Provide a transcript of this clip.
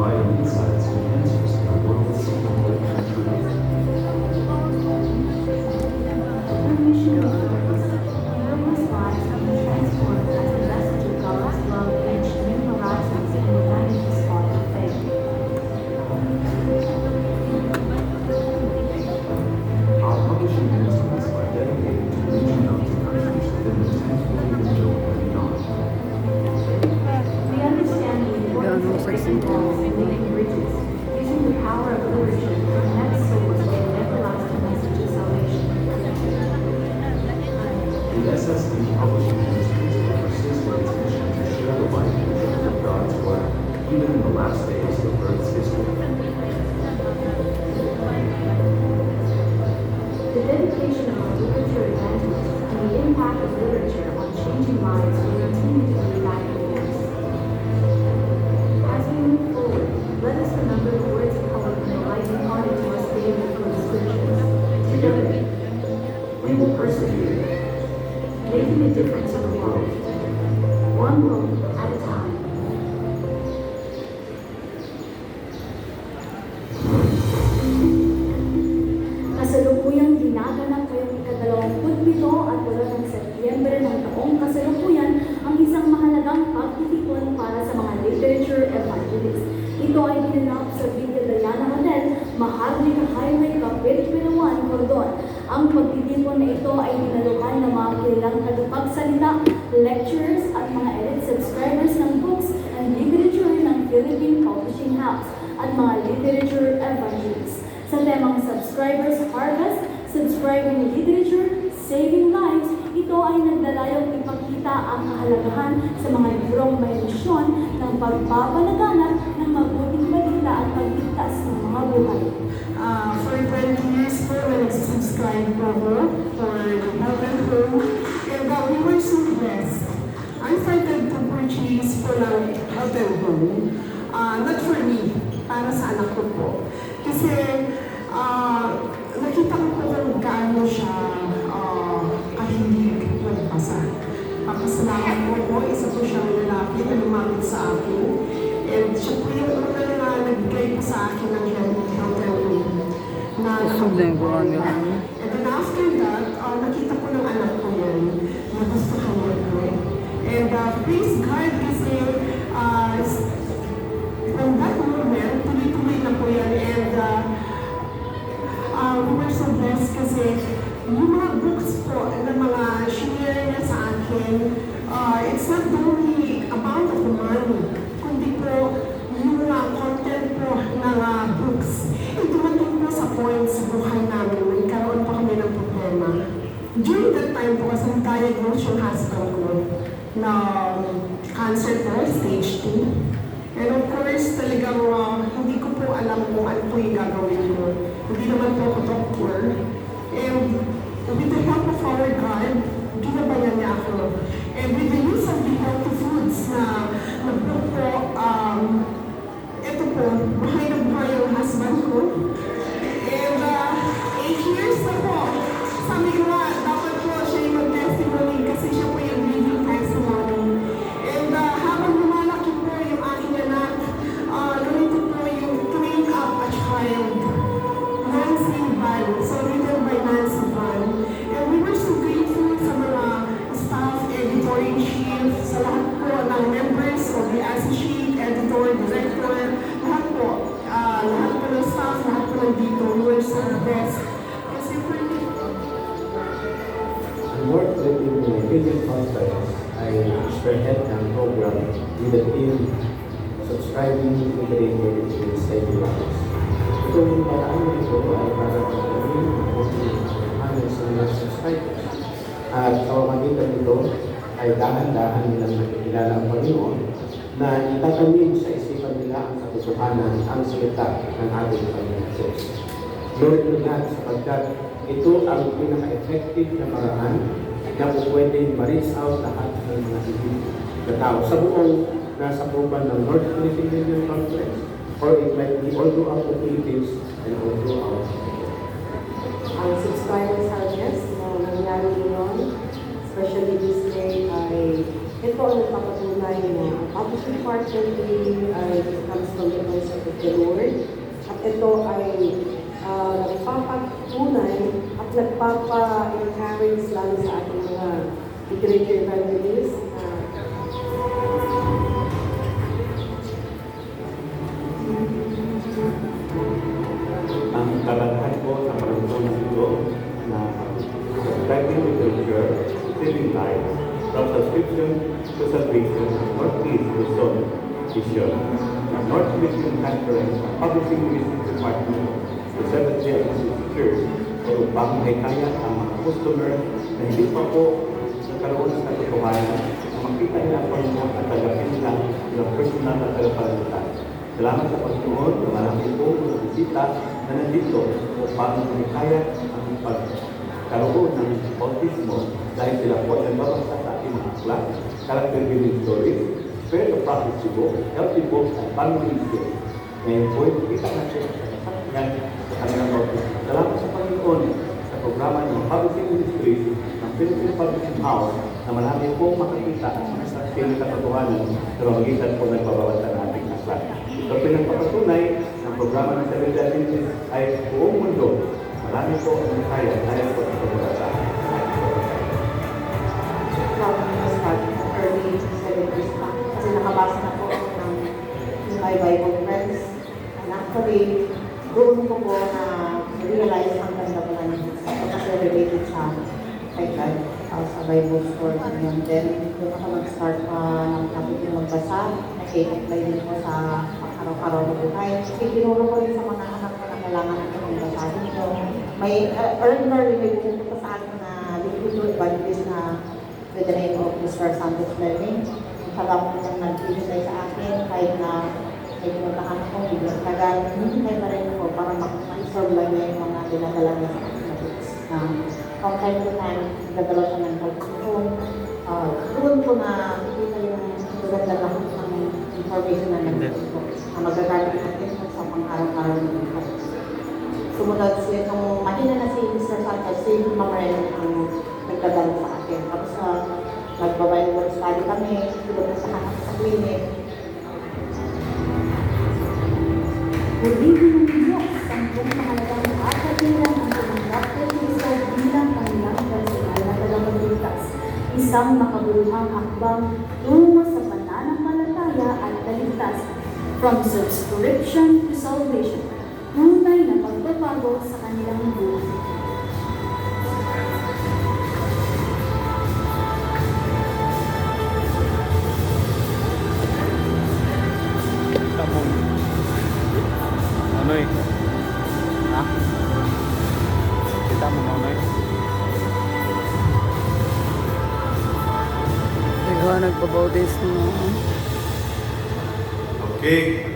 providing insights and answers to the world's important truths. Our mission is purpose. Countless lives have been transformed as the message of God's love reached new horizons and united His flock of faith. Our publishing ministries are dedicated to reaching out to countries within the 1040 zone and beyond. We understand the importance of breaking walls and making bridges, using the power of literature to connect souls with an everlasting message of salvation. The SSD Publishing Ministries will persist in its mission to share the life and truth of God's Word, even in the last days of Earth's history. The dedication of our literature evangelists and the impact of literature on changing lives will continue to be guiding force. As we move forward, let us remember the words of hope and the light imparted to us daily from the Scriptures. Together, We will persevere. making a difference in the world, one loaf at a time. Kasalukuyang ginaganap ngayong ika-27 at 8 ng Setyembre ng taong kasalukuyan ang isang mahalagang pagtitipon para sa mga literature evangelists. Ito ay ginanap sa Villa Diana Hotel, Maharlika Highway, Kapit, Pinawan, Cordon. Ang pagtitipon na ito ay dinaluhan ng mga kilalang tagapagsalita, lecturers at mga elite subscribers ng books and literature ng Philippine Publishing House at mga literature evangelists. Sa temang Subscribers Harvest, Subscribing Literature, Saving Lives, ito ay naglalayong ipakita ang kahalagahan sa mga librong may misyon ng pagpapalaganap ng mabuting balita at pagligtas ng mga buhay. For 20 years po, nag-subscribe po ako for Heaven Home. And we were so blessed. I started to purchase po ng Heaven Home. Not for me, para sa anak ko po. Kasi nakita ko po kung gaano siya kahilig magbasa. Papasalamat po po, isa po siyang lalaki na lumapit sa akin. And siya po yung una na nagbigay po sa akin ng Heaven Home. And then after that, nakita ko ng anak ko yan, nagustuhan niya ko. And praise God kasi from that moment, tuloy-tuloy na po yan. And we were so blessed kasi yung mga books po na mga share niya sa akin, it's not only about the money, kundi po yung mga content po ng books. Dumating po sa point sa buhay namin, nagkaroon pa kami ng problema. During that time po, kasi diagnose yung husband ko na cancer po, stage 2. And of course, talagang hindi ko po alam kung ano po yung gagawin ko. Hindi naman po ako doctor. And with the help of our God, ginabayan niya ako. And with the use of the healthy foods na nagpo po, ito po, buhay na buhay yung husband ko. And 8 years na po, sabi ko nga, dapat po siya yung mag-testimony kasi siya po yung living testimony. And habang lumalaki po yung aking anak, ganito po yung train up a child. Nancy Van, so written by Nancy Van. And we were so grateful sa mga staff, editor-in-chief, sa lahat po ng members of the associate, editor, director, lahat po ng staff, lahat po nandito, we were so blessed. Kasi for me, I worked with the Philippine Conference. I spearhead ng program with the team subscribing integrated to Saving Lives. Ito yung paraan nito ay para pagkakalin ang sa mga subscribers. At sa pamagitan nito ay dahan-dahan nilang nakikilala ang Panginoon na itatanim sa isipan nila ang katotohanan ang salita ng ating Panginoon Diyos. Glory to God sapagkat ito ang pinaka-effective na paraan na pwedeng ma-reach out lahat ng mga ibig na tao sa buong nasa proban ng North Philippine Union Conference, or it might be all throughout the Philippines and all throughout the world. Ang subscribers harvest na nangyari ngayon, especially this day, ay ito ang nagpapatunay na ang publishing partner ay comes from the voice of the Lord. At ito ay nagpapatunay at nagpapa-encourage lalo sa ating mga literature evangelists na Ang kabantahan ko sa karunungan ito na subscribing literature, saving lives, from subscription to salvation, Northeast Luzon Vision, North Mission Conference, Publishing Ministry Department, the Seventh-day Adventist Church, ay upang may kaya ang mga customer na hindi pa po nagkaroon sa katotohanan na makita nila ang Panginoon at tagapin nila ng personal na tagapalitan. Salamat sa Panginoon na marami po mga bisita na nandito upang kaya ang pagkaroon ng autismo dahil sila po ay nagbabasa sa ating mga aklat, character building stories, spirit of prophecy book, healthy books, and family skills. Ngayon po, kita natin sa kasakyan sa kanilang autismo. Salamat sa Panginoon sa programa ng Publishing Ministries ng Philippine Publishing House na marami po makakita at makasaksyon ng katotohanan sa pamamagitan po ng pagbabasa ng ating aklat. Ito pinagpapatunay ng programa ng Seventh-day Adventist ay buong mundo. Marami po ang kaya dahil po sa pagbabasa. from start early 70s pa. Kasi nakabasa na po ako ng my Bible friends. And actually, doon ko po na realize ang ganda po na ito kasi related sa kay God sa Bible store. And then, doon ako mag-start ng topic yung magbasa. Nag-apply din po sa araw-araw na buhay. Kasi tinuro ko rin sa mga anak ko na kailangan natin yung basahin ito. May earlier may pupunta sa akin na literature evangelist na with the name of Mr. Santos Fleming. Salamat niyang nagbibigay sa akin kahit na may pinuntahan ako, biglang tagal, hinihintay pa rin ako para ma-serve lang niya yung mga dinadala niya sa akin na books. From time to time, dadala siya ng pagkakon. Doon ko na kita yung maganda lahat ng information na nandito ko na magagamit natin sa pang-araw-araw ng buhay. Sumunod siya, nung mahina na si Mr. Santos, si Mama Ren ang nagdadala sa akin. Tapos nagbabible study kami, pinupuntahan ako sa clinic. Muli ninyo ang mahalagang nakakatiran ang tumanggap kay Kristo bilang kanilang personal na tagapagligtas. Isang makabuluhang hakbang tungo sa pananampalataya at kaligtasan. From subscription to salvation, tunay na pagbabago sa kanilang buhay. Nonoy. Ha? Kita mo, Nonoy? Ikaw nagpabautis mo. Okay.